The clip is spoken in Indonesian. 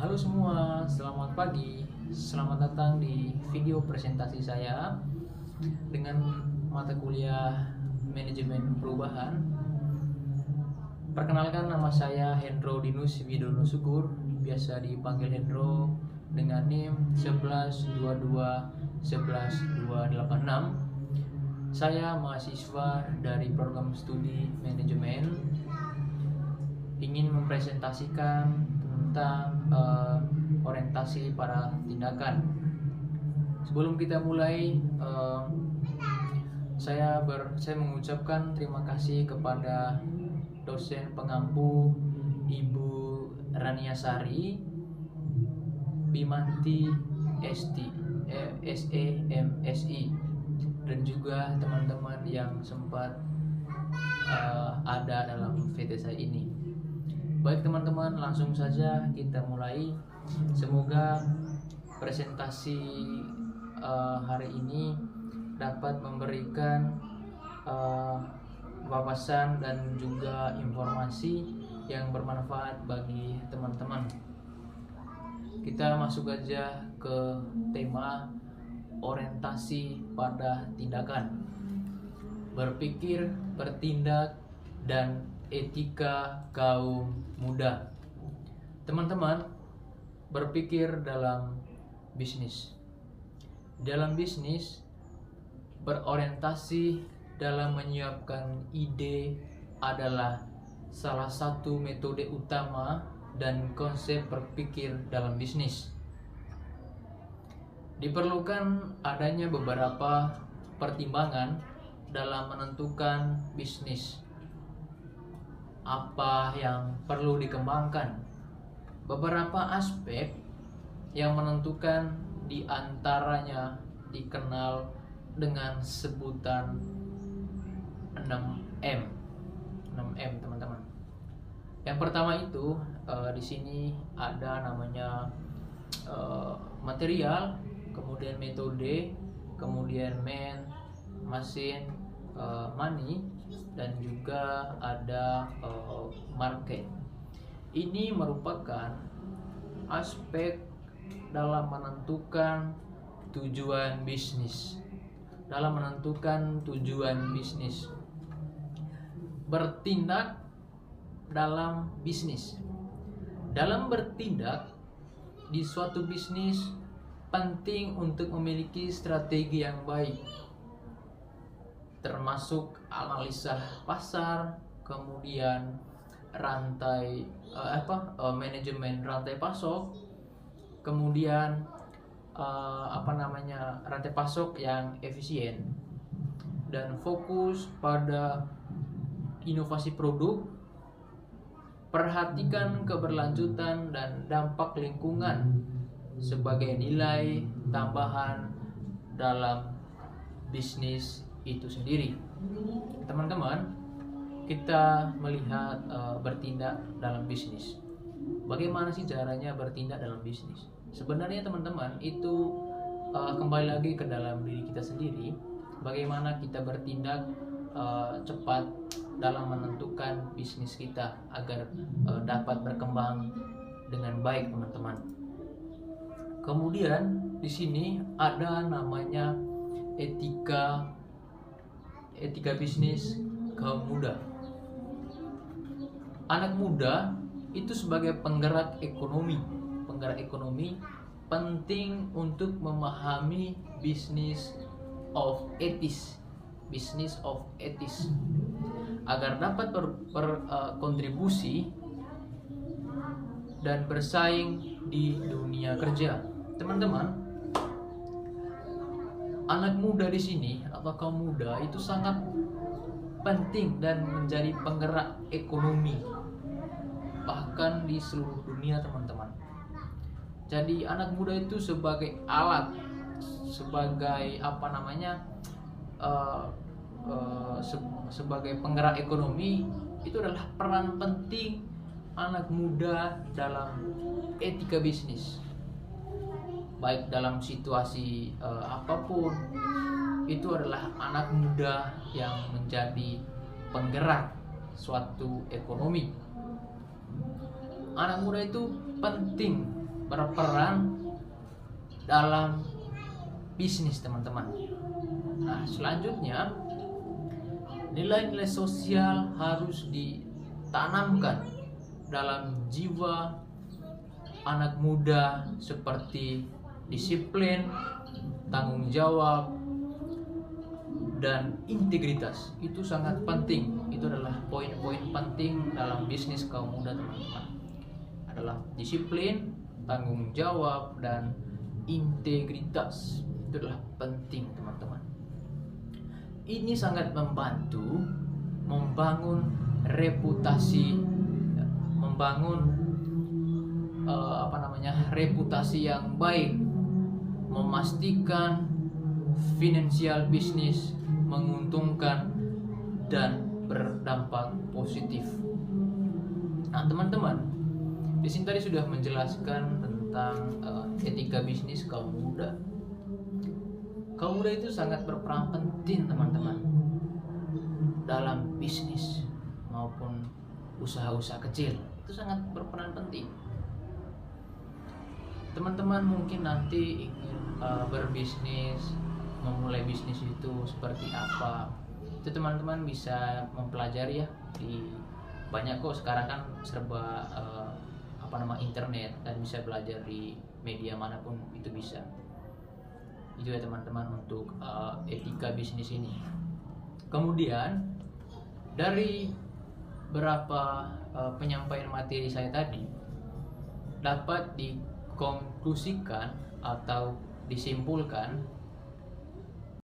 Halo semua, selamat pagi. Selamat datang di video presentasi saya dengan mata kuliah Manajemen Perubahan. Perkenalkan, nama saya Hendro Dinus Widono Sukur, biasa dipanggil Hendro dengan NIM 1122 11286. Saya mahasiswa dari program studi manajemen, ingin mempresentasikan tentang orientasi pada tindakan. Sebelum kita mulai, saya mengucapkan terima kasih kepada dosen pengampu Ibu Raniasari Bimanti SEMSI dan juga teman-teman yang sempat ada dalam VT saya ini. Baik teman-teman, langsung saja kita mulai. Semoga presentasi hari ini dapat memberikan wawasan dan juga informasi yang bermanfaat bagi teman-teman. Kita masuk aja ke tema orientasi pada tindakan. Berpikir, bertindak, dan etika kaum muda. Teman-teman, berpikir dalam bisnis. Dalam bisnis, berorientasi dalam menyiapkan ide adalah salah satu metode utama dan konsep berpikir dalam bisnis. Diperlukan adanya beberapa pertimbangan dalam menentukan bisnis. Apa yang perlu dikembangkan? Beberapa aspek yang menentukan diantaranya dikenal dengan sebutan 6M. 6M teman-teman. Yang pertama itu di sini ada namanya material, kemudian metode, kemudian man, mesin, money, dan juga ada market. Ini merupakan aspek dalam menentukan tujuan bisnis. Bertindak dalam bisnis. Dalam bertindak di suatu bisnis penting untuk memiliki strategi yang baik, termasuk analisa pasar, kemudian manajemen rantai pasok, kemudian rantai pasok yang efisien, dan fokus pada inovasi produk. Perhatikan keberlanjutan dan dampak lingkungan sebagai nilai tambahan dalam bisnis itu sendiri. Teman-teman, kita melihat bertindak dalam bisnis. Bagaimana sih caranya bertindak dalam bisnis? Sebenarnya teman-teman, itu kembali lagi ke dalam diri kita sendiri. Bagaimana kita bertindak cepat dalam menentukan bisnis kita agar dapat berkembang dengan baik, teman-teman. Kemudian di sini ada namanya etika bisnis kaum muda. Anak muda itu sebagai penggerak ekonomi penting untuk memahami business of ethics agar dapat berkontribusi dan bersaing di dunia kerja. Teman-teman, anak muda di sini atau kaum muda itu sangat penting dan menjadi penggerak ekonomi bahkan di seluruh dunia, teman-teman. Jadi anak muda itu sebagai alat, sebagai sebagai penggerak ekonomi, itu adalah peran penting anak muda dalam etika bisnis. Baik dalam situasi apapun, itu adalah anak muda yang menjadi penggerak suatu ekonomi. Anak muda itu penting berperan dalam bisnis teman-teman. Nah, selanjutnya nilai-nilai sosial harus ditanamkan dalam jiwa anak muda seperti disiplin, tanggung jawab, dan integritas. Itu sangat penting. Itu adalah poin-poin penting dalam bisnis kaum muda teman-teman. Adalah disiplin, tanggung jawab, dan integritas. Itu adalah penting teman-teman. Ini sangat membantu membangun reputasi, membangun reputasi yang baik, memastikan finansial bisnis menguntungkan dan berdampak positif. Nah, teman-teman, di sini tadi sudah menjelaskan tentang etika bisnis kaum muda. Kaum muda itu sangat berperan penting teman-teman dalam bisnis maupun usaha-usaha kecil. Itu sangat berperan penting. Teman-teman mungkin nanti ingin berbisnis, memulai bisnis itu seperti apa. Itu teman-teman bisa mempelajari ya, di banyak kok sekarang kan serba internet, dan bisa belajar di media manapun itu bisa. Itu ya teman-teman untuk etika bisnis ini. Kemudian dari berapa penyampaian materi saya tadi dapat dikonklusikan atau disimpulkan